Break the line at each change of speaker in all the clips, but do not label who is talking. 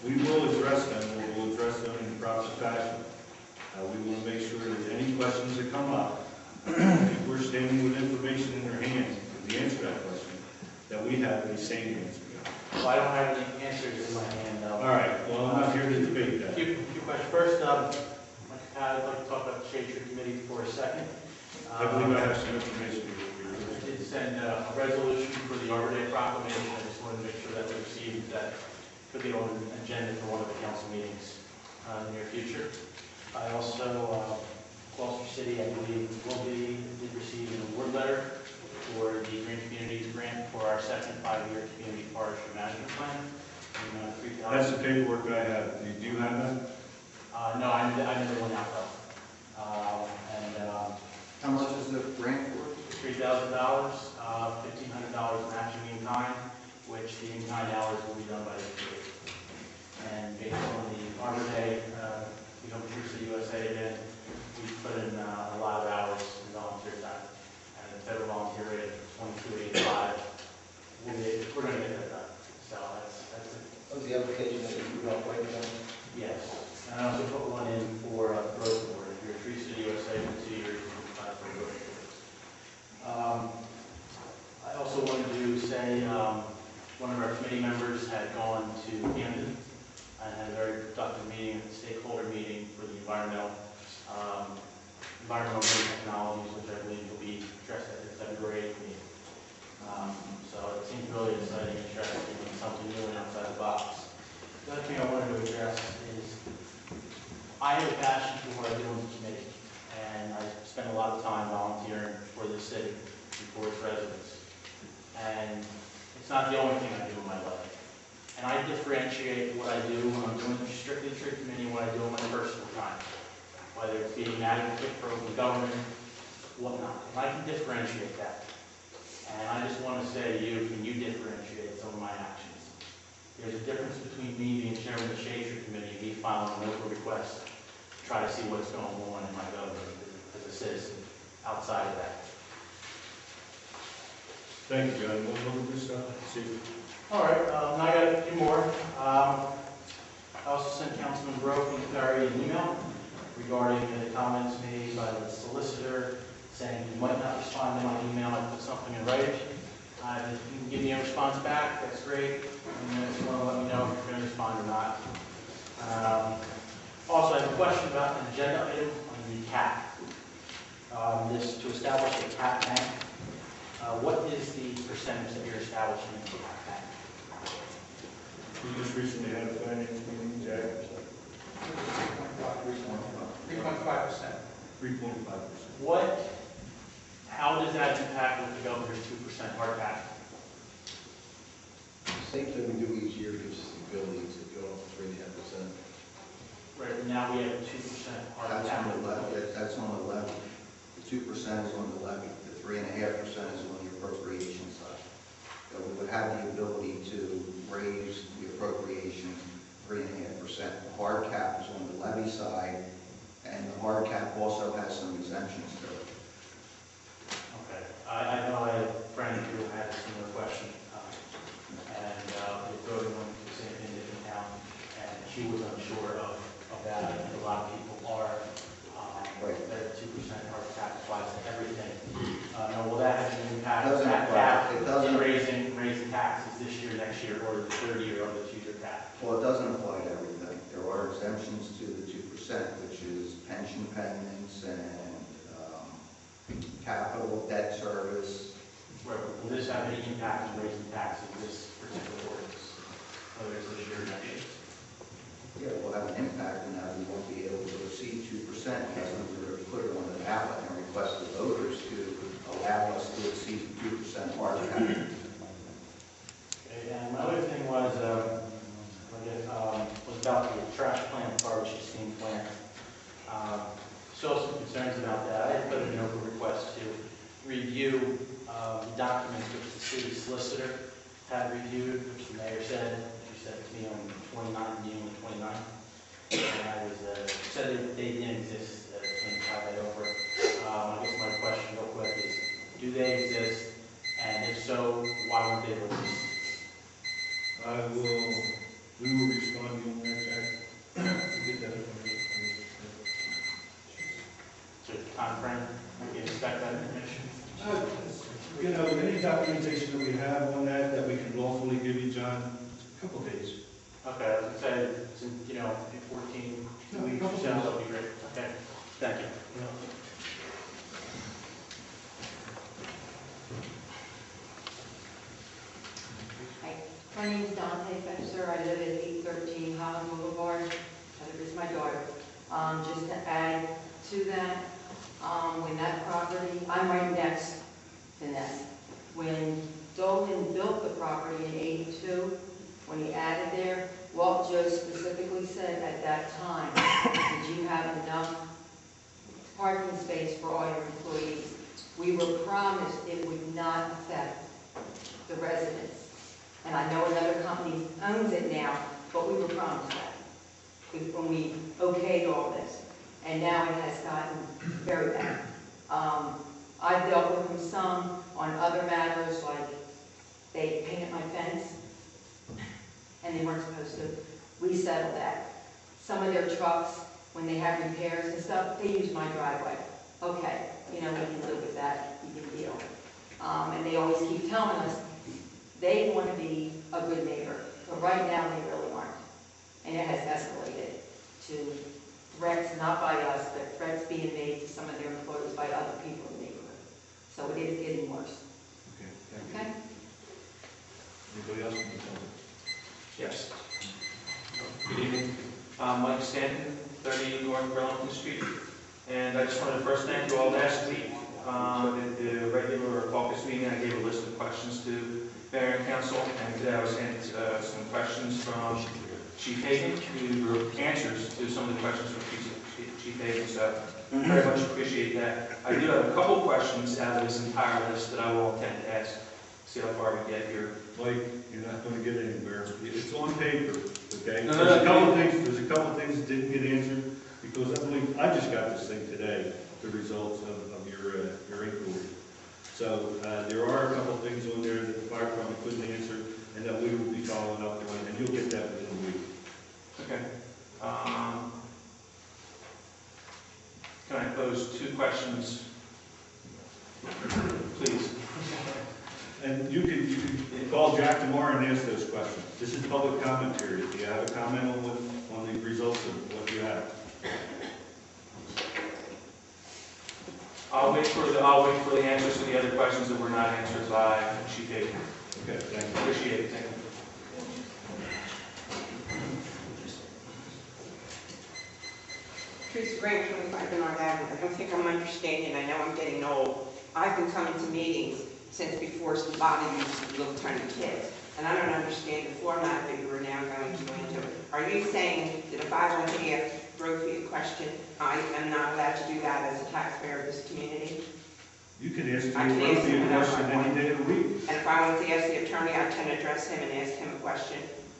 We will address them, and we'll address them in the proper fashion. We want to make sure that any questions that come up, if we're standing with information in their hands, the answer to that question, that we have the same answer.
Well, I don't have any answers in my hand.
All right, well, I'm not here to debate
A
that.
few questions. First, I'd like to talk about the Shade Tree Committee for a second.
I believe I have some information here.
I did send a resolution for the Arbor Day proclamation. I just wanted to make sure that we received that. Could be on an agenda for one of the council meetings in the near future. I also, Gloucester City, I believe, did receive an award letter for the Green Communities Grant for our second 5-year community forestry management plan.
That's the paperwork I have. Do you have that?
No, I never went out though.
How much is the grant for?
$3,000, $1,500 matching in kind, which the in kind hours will be done by the committee. And based on the Arbor Day, Become True City USA event, we put in a lot of hours in volunteer time. And the federal volunteer rate of $22.85, we're going to get that done. So that's it.
What was the application that you got right now?
Yes. And I also put one in for growth board. If you're a Tree City USA for 2 years, you can apply for a growth board. I also wanted to say one of our committee members had gone to Camden and had a very productive meeting, a stakeholder meeting for the environmental marine technologies, which I believe will be addressed at the February 8th meeting. So it seems really exciting and interesting and something new and outside the box. The other thing I wanted to address is I have a passion for what I do in the committee, and I spend a lot of time volunteering for the city and for its residents. And it's not the only thing I do in my life. And I differentiate what I do when I'm doing strictly tree committee and what I do in my personal time, whether it's being an advocate for open government, whatnot. And I can differentiate that. And I just want to say to you, can you differentiate some of my actions? There's a difference between me being chairman of the Shade Tree Committee and me filing a local request to try to see what's going on in my government as a citizen outside of that.
Thank you, John. We'll look at this stuff. See.
All right, now I got a few more. I also sent Councilman Broke and Perry an email regarding the comments made by the solicitor saying you might not respond to my email. I put something in writing. If you can give me a response back, that's great. And then just want to let me know if you're going to respond or not. Also, I have a question about an agenda item on the CAP. This to establish a CAP bank. What is the percentage that you're establishing in the CAP bank?
We just recently had a finance meeting, Jack.
3.5%.
3.5%.
How does that impact with the governor's 2% hard cap?
Same thing we do each year, gives us the ability to go up to 3.5%.
Right, but now we have a 2% hard
That's
cap.
on the levy. That's on the levy. The 2% is on the levy. The 3.5% is on the appropriation side. So we would have the ability to raise the appropriation 3.5%. The hard cap is on the levy side, and the hard cap also has some exemptions to it.
Okay, I know I had a friend who had a similar question, and we're voting on the same thing in a different town, and she was unsure of that. I think a lot of people are.
Right.
That 2% hard cap applies to everything. Now, will that have an impact?
It doesn't
That
apply.
cap
It doesn't.
raising taxes this year, next year, or the third year of the future cap?
Well, it doesn't apply to everything. There are exemptions to the 2%, which is pension payments and capital debt service.
Will this have any impact on raising taxes this particular ordinance, whether it's this year or next year?
Yeah, we'll have an impact in that we won't be able to exceed 2% because we were put it on the ballot and request the voters to allow us to exceed 2% hard cap.
Okay, and my other thing was about the trash plant, garbage steam plant. Still some concerns about that. I put in an open request to review the documents which the city solicitor had reviewed, which the mayor said, she said to me on the 29th, meeting on the 29th. And I was, said that they didn't exist, can tie that over. I guess my question real quick is, do they exist? And if so, why weren't they released?
We will respond to you John, a couple days.
Okay, I was gonna say, since, you know, in 14
No,
weeks,
couple
so
days.
that'll be great. Okay, thank you.
Hi, my name is Dante Fetzer. I live at 813 Holland Boulevard. That is my daughter. Just to add to that, when that property, I'm right next to Ness. When Dolan built the property in 82, when he added there, Walt Joe specifically said at that time, did you have enough parking space for all your employees? We were promised it would not affect the residents. And I know another company owns it now, but we were promised that when we okayed all this. And now it has gotten very bad. I've dealt with them some on other matters, like they painted my fence and they weren't supposed to. We settled that. Some of their trucks, when they have repairs and stuff, they use my driveway. Okay, you know, we can live with that, you can deal. And they always keep telling us they want to be a good neighbor, but right now they really aren't. And it has escalated to threats, not by us, but threats being made to some of their employees by other people in the neighborhood. So it is getting worse,
Okay, thank you.
okay?
Anybody else?
Yes. Good evening. Mike Stanton, 30 North Burlington Street. And I just wanted to first thank you all last week. At the regular caucus meeting, I gave a list of questions to Mayor and Council, and today I was sent some questions from Chief Hagan, who wrote answers to some of the questions from Chief Hagan, so very much appreciate that. I do have a couple questions out of this entire list that I will attempt to ask, see how far we get here.
Mike, you're not gonna get anywhere. It's on paper, okay?
No,
There's a couple things that didn't get answered, because I just got this thing today, the results of your inquiry. So, there are a couple things on there that the fire department couldn't answer, and that we will be following up on, and you'll get that within a week.
Okay. Can I pose two questions, please?
And you can call Jack tomorrow and ask those questions. This is public comment period. Do you have a comment on the results of what you have?
I'll wait for the answers to the other questions that were not answered by Chief Hagan.
Okay, thank you.
Appreciate it, thank you.
Teresa Graham, 25 Bernard Avenue. I don't think I'm understanding. I know I'm getting old. I've been coming to meetings since before somebody used to little tiny kids. And I don't understand the format that you are now going to go into. Are you saying that if I want to ask Brophy a question, I am not allowed to do that as a taxpayer of this community?
You can ask
I can ask
me
him
a
whatever
question
I want.
any day of the week.
And if I want to ask the attorney, I can address him and ask him a question?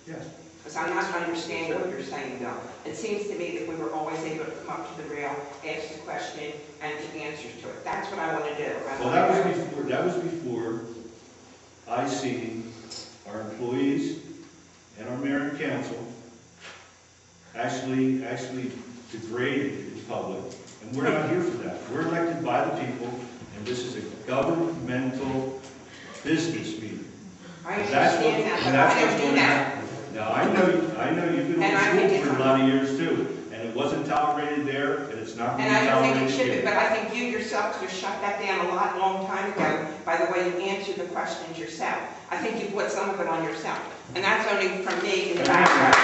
Yes.
Because I'm not understanding what you're saying, Bill. It seems to me that we were always able to come up to the rail, ask the question, and get answers to it. That's what I want to do.
Well, that was before I seen our employees and our mayor and council actually degraded in public, and we're not here for that. We're elected by the people, and this is a governmental business meeting.
I
And that's what-
understand that,
and
but
that's
I
what's
don't do
going to
that.
happen. Now, I know you've been
And I
on
think
school for a
it's-
lot of years too, and it wasn't tolerated there, and it's not going
And
to be
I don't think
tolerated
it should be,
here.
but I think you yourself could have shut that down a long time ago by the way you answered the questions yourself. I think you put some of it on yourself. And that's only from me in the background.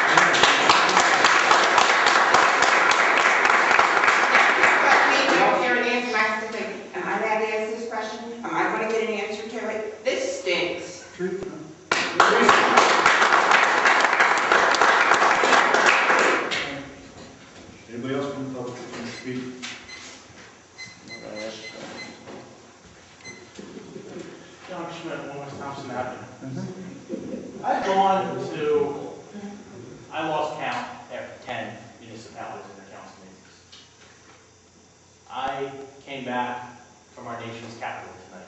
Am I allowed to ask this question? Am I going to get an answer to it? This stinks.
Anybody else from the public want to speak?
John Schmidt, 1 West Thompson Avenue. I've gone to, I lost count after 10 municipalities and their council meetings. I came back from our nation's capital tonight,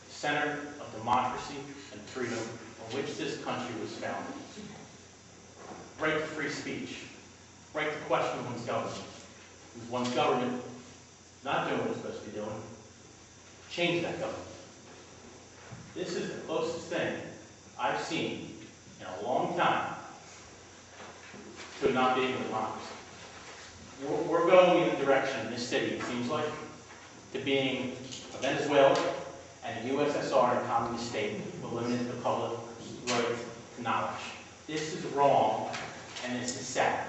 center of democracy and freedom on which this country was founded. Right to free speech, right to question one's government. If one's government not doing what it's supposed to be doing, change that government. This is the closest thing I've seen in a long time to not being a democracy. We're going in the direction in this city, it seems like, to being a Venezuela and a USSR and a communist state with limited the public right to knowledge. This is wrong, and this is sad.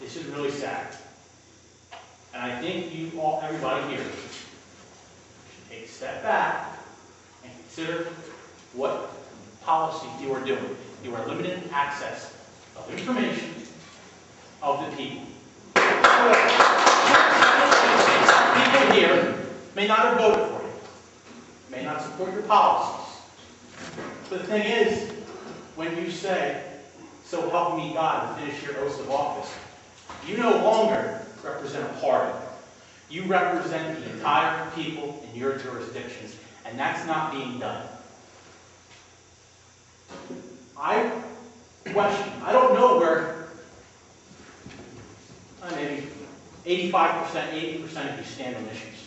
This is really sad. And I think you all, everybody here, should take a step back and consider what policy you are doing. You are limiting access of information of the people. People here may not have voted for you, may not support your policies. But the thing is, when you say, "So help me God," and finish your oath of office, you no longer represent a party. You represent the entire people in your jurisdictions, and that's not being done. I question, I don't know where maybe 85%, 80% of you stand on issues.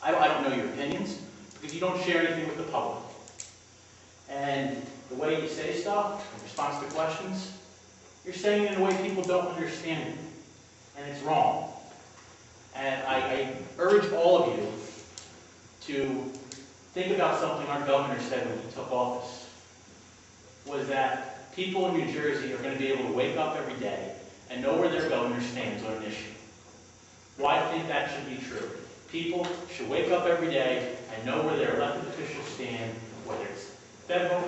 I don't know your opinions, because you don't share anything with the public. And the way you say stuff in response to questions, you're saying it in a way people don't understand it. And it's wrong. And I urge all of you to think about something our governor said when he took office, was that people in New Jersey are going to be able to wake up every day and know where their governor stands on an issue. Well, I think that should be true. People should wake up every day and know where their elected officials stand, whether it's federal,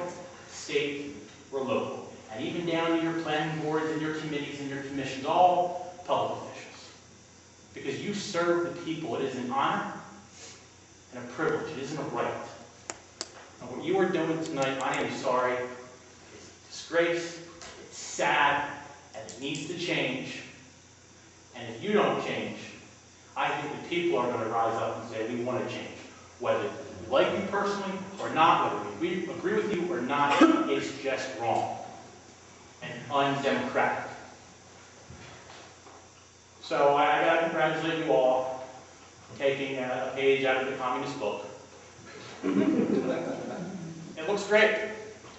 state, or local. And even down to your planning boards and your committees and your commissions, all public officials. Because you serve the people. It is an honor and a privilege. It isn't a right. And what you are doing tonight, I am sorry, it's a disgrace, it's sad, and it needs to change. And if you don't change, I think the people are going to rise up and say, we want to change. Whether we like you personally or not, whether we agree with you or not, it's just wrong and undemocratic. So I got to congratulate you all for taking a page out of the communist book. It looks great. It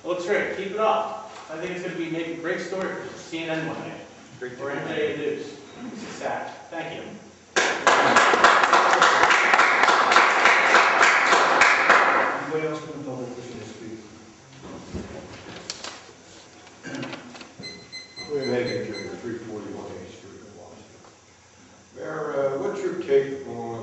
looks great. Keep it up. I think it's going to be making a great story for CNN one day or NJ News. This is sad. Thank you.
Anybody else from the public wishing to speak?
William Hagan, Jr., 341 A Street in Washington. Mayor, what's your take on